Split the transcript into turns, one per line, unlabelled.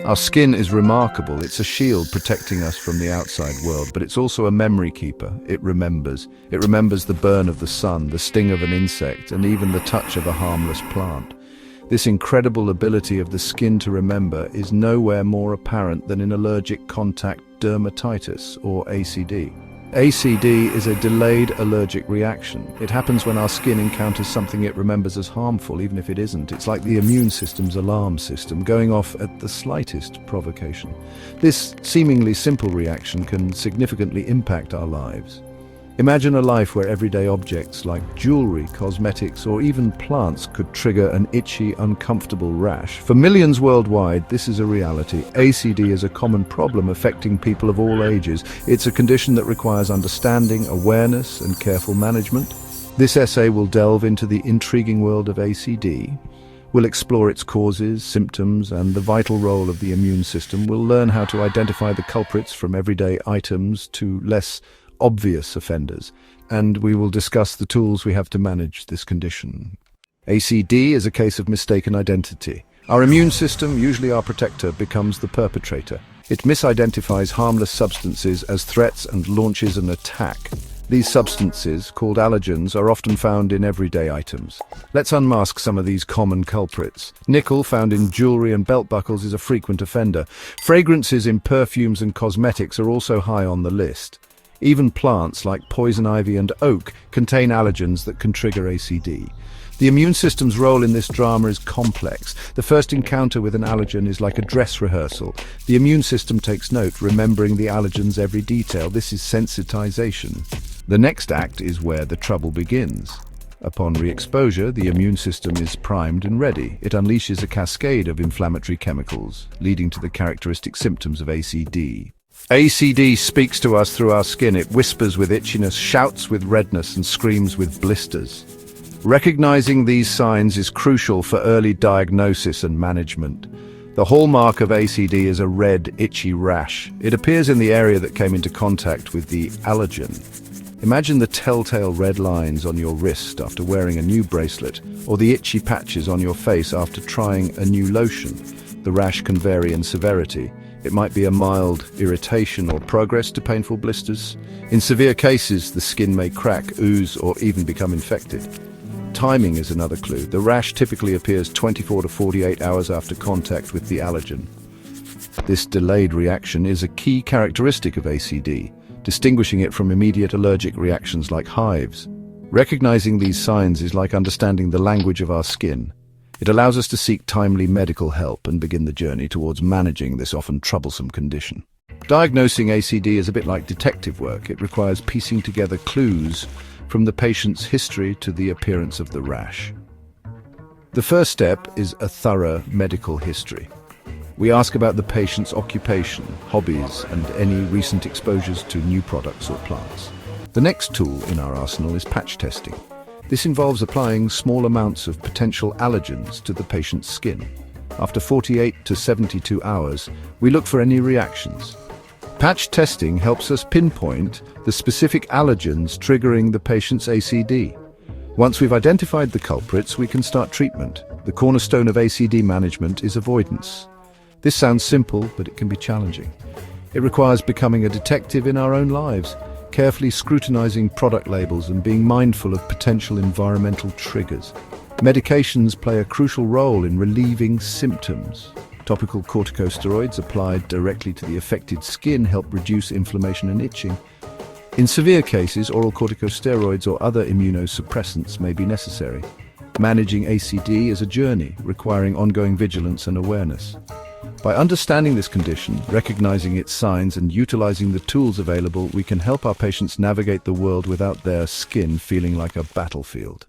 Our skin is remarkable. It's a shield protecting us from the outside world, but it's also a memory keeper. It remembers. It remembers the burn of the sun, the sting of an insect, and even the touch of a harmless plant. This incredible ability of the skin to remember is nowhere more apparent than in allergic contact dermatitis, or ACD. ACD is a delayed allergic reaction. It happens when our skin encounters something it remembers as harmful, even if it isn't. It's like the immune system's alarm system, going off at the slightest provocation. This seemingly simple reaction can significantly impact our lives. Imagine a life where everyday objects like jewelry, cosmetics, or even plants could trigger an itchy, uncomfortable rash. For millions worldwide, this is a reality. ACD is a common problem affecting people of all ages. It's a condition that requires understanding, awareness, and careful management. This essay will delve into the intriguing world of ACD. We'll explore its causes, symptoms, and the vital role of the immune system. We'll learn how to identify the culprits from everyday items to less obvious offenders, and we will discuss the tools we have to manage this condition. ACD is a case of mistaken identity. Our immune system, usually our protector, becomes the perpetrator. It misidentifies harmless substances as threats and launches an attack. These substances, called allergens, are often found in everyday items. Let's unmask some of these common culprits. Nickel, found in jewelry and belt buckles, is a frequent offender. Fragrances in perfumes and cosmetics are also high on the list. Even plants like poison ivy and oak contain allergens that can trigger ACD. The immune system's role in this drama is complex. The first encounter with an allergen is like a dress rehearsal. The immune system takes note, remembering the allergen's every detail. This is sensitization. The next act is where the trouble begins. Upon re-exposure, the immune system is primed and ready. It unleashes a cascade of inflammatory chemicals, leading to the characteristic symptoms of ACD. ACD speaks to us through our skin. It whispers with itchiness, shouts with redness, and screams with blisters. Recognizing these signs is crucial for early diagnosis and management. The hallmark of ACD is a red, itchy rash. It appears in the area that came into contact with the allergen. Imagine the telltale red lines on your wrist after wearing a new bracelet, or the itchy patches on your face after trying a new lotion. The rash can vary in severity. It might be a mild irritation or progress to painful blisters. In severe cases, the skin may crack, ooze, or even become infected. Timing is another clue. The rash typically appears 24 to 48 hours after contact with the allergen. This delayed reaction is a key characteristic of ACD, distinguishing it from immediate allergic reactions like hives. Recognizing these signs is like understanding the language of our skin. It allows us to seek timely medical help and begin the journey towards managing this often troublesome condition. Diagnosing ACD is a bit like detective work. It requires piecing together clues from the patient's history to the appearance of the rash. The first step is a thorough medical history. We ask about the patient's occupation, hobbies, and any recent exposures to new products or plants. The next tool in our arsenal is patch testing. This involves applying small amounts of potential allergens to the patient's skin. After 48 to 72 hours, we look for any reactions. Patch testing helps us pinpoint the specific allergens triggering the patient's ACD. Once we've identified the culprits, we can start treatment. The cornerstone of ACD management is avoidance. This sounds simple, but it can be challenging. It requires becoming a detective in our own lives, carefully scrutinizing product labels and being mindful of potential environmental triggers. Medications play a crucial role in relieving symptoms. Topical corticosteroids applied directly to the affected skin help reduce inflammation and itching. In severe cases, oral corticosteroids or other immunosuppressants may be necessary. Managing ACD is a journey, requiring ongoing vigilance and awareness. By understanding this condition, recognizing its signs, and utilizing the tools available, we can help our patients navigate the world without their skin feeling like a battlefield.